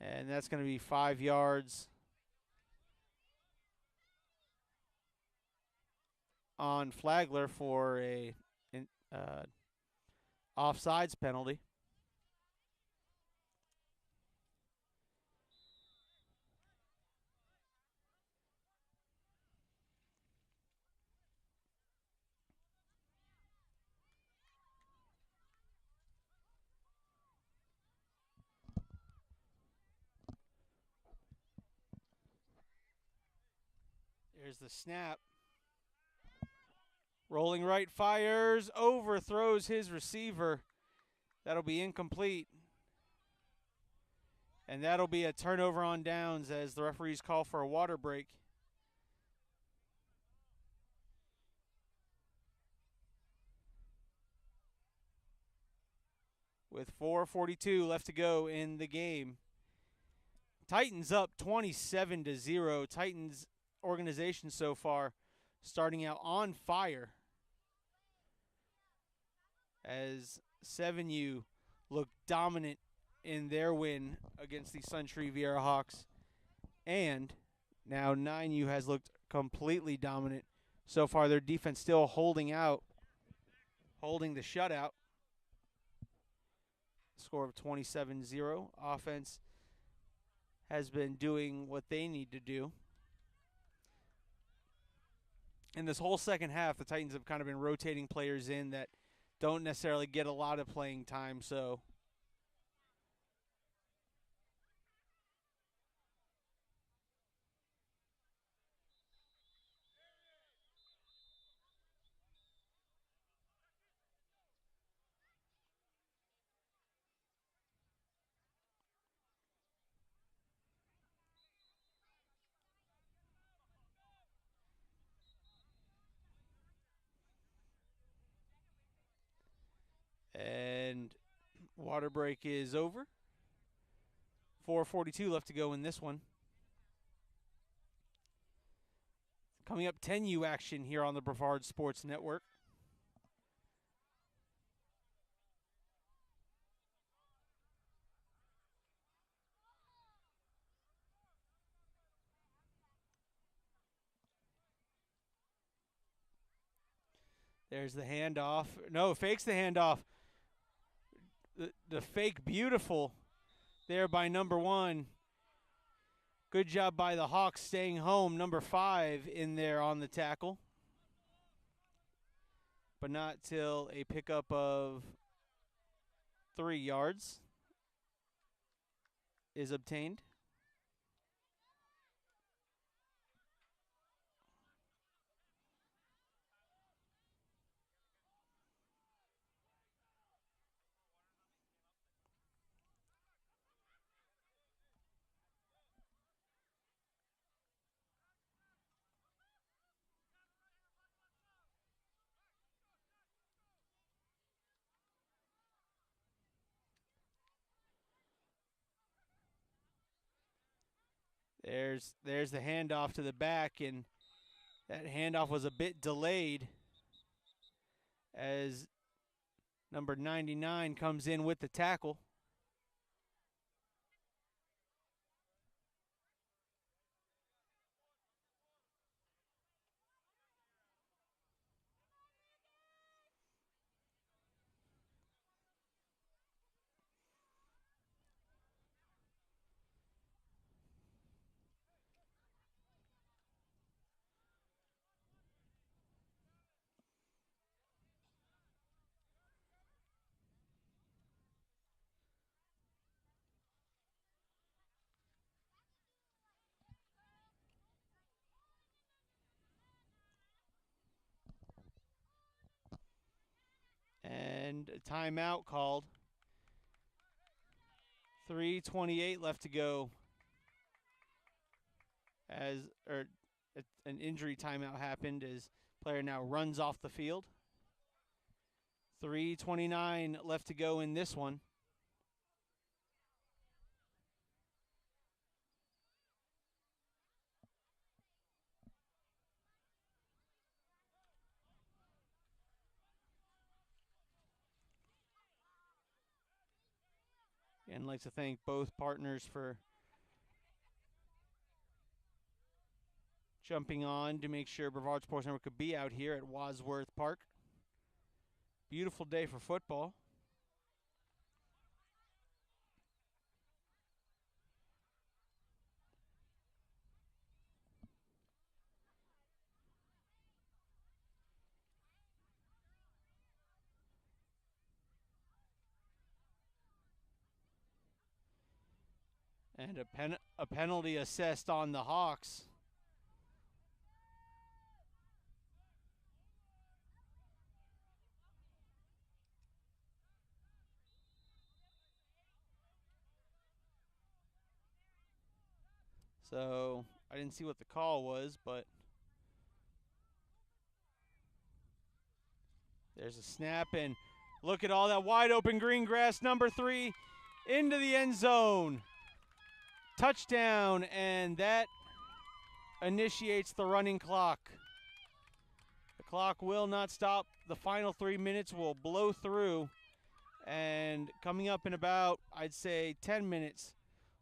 And that's going to be 5 yards on Flagler for a offsides penalty. There's the snap. Rolling right, fires, overthrows his receiver. That'll be incomplete. And that'll be a turnover on downs as the referees call for a water break. With 4:42 left to go in the game. Titans up 27-0. Titans organization so far starting out on fire as 7U look dominant in their win against the Suntree Viera Hawks. And now 9U has looked completely dominant so far. Their defense still holding the shutout. Score of 27-0. Offense has been doing what they need to do. In this whole second half, the Titans have kind of been rotating players in that don't necessarily get a lot of playing time, so Water break is over. 4:42 left to go in this one. Coming up, 10U action here on the Brevard Sports Network. There's the handoff. No, fakes the handoff. The fake beautiful there by number 1. Good job by the Hawks staying home. Number 5 in there on the tackle. But not till a pickup of 3 yards is obtained. There's the handoff to the back, and that handoff was a bit delayed as number 99 comes in with the tackle. And a timeout called. 3:28 left to go. An injury timeout happened as player now runs off the field. 3:29 left to go in this one. And I'd like to thank both partners for jumping on to make sure Brevard Sports Network could be out here at Wadsworth Park. Beautiful day for football. And a penalty assessed on the Hawks. So I didn't see what the call was, but there's a snap, and look at all that wide open green grass. Number 3 into the end zone. Touchdown, and that initiates the running clock. The clock will not stop. The final 3 minutes will blow through, and coming up in about, I'd say, 10 minutes,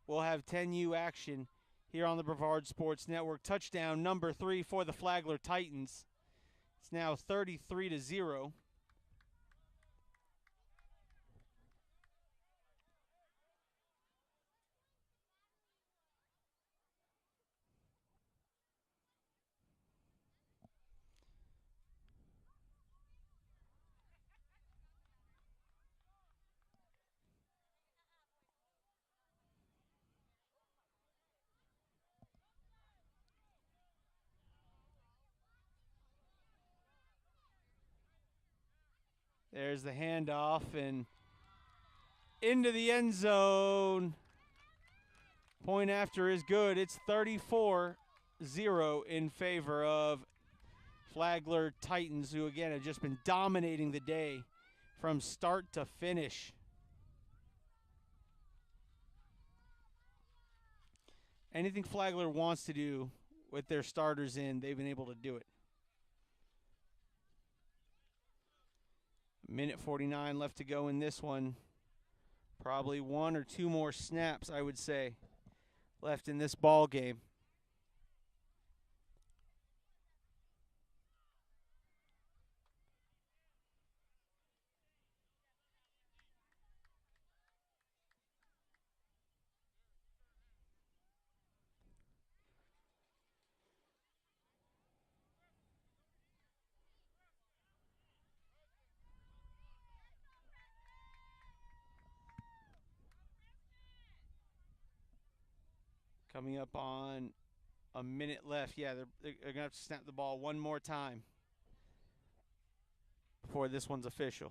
we'll have 10U action here on the Brevard Sports Network. Touchdown number 3 for the Flagler Titans. It's now 33-0. There's the handoff, and into the end zone. Point after is good. It's 34-0 in favor of Flagler Titans, who again have just been dominating the day from start to finish. anything Flagler wants to do with their starters in, they've been able to do it. Minute 49 left to go in this one. Probably 1 or 2 more snaps, I would say, left in this ball game. Coming up on a minute left. Yeah, they're going to have to snap the ball one more time before this one's official.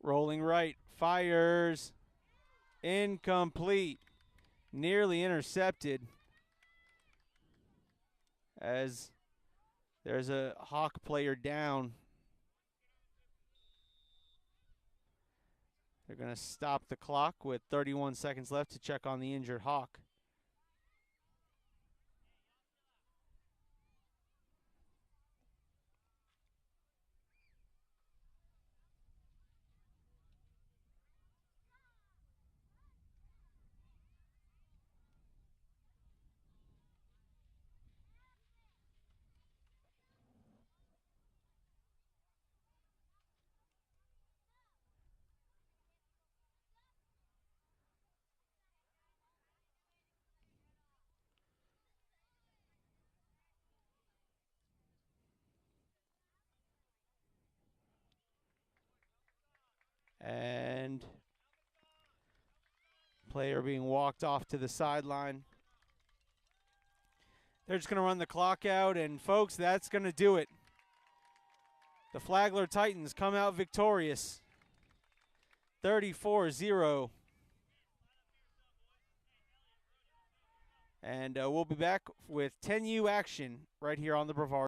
Rolling right, fires, incomplete, nearly intercepted, as there's a Hawk player down. They're going to stop the clock with 31 seconds left to check on the injured Hawk. And player being walked off to the sideline. They're just going to run the clock out, and folks, that's going to do it. The Flagler Titans come out victorious, 34-0. And we'll be back with 10U action right here on the Brevard.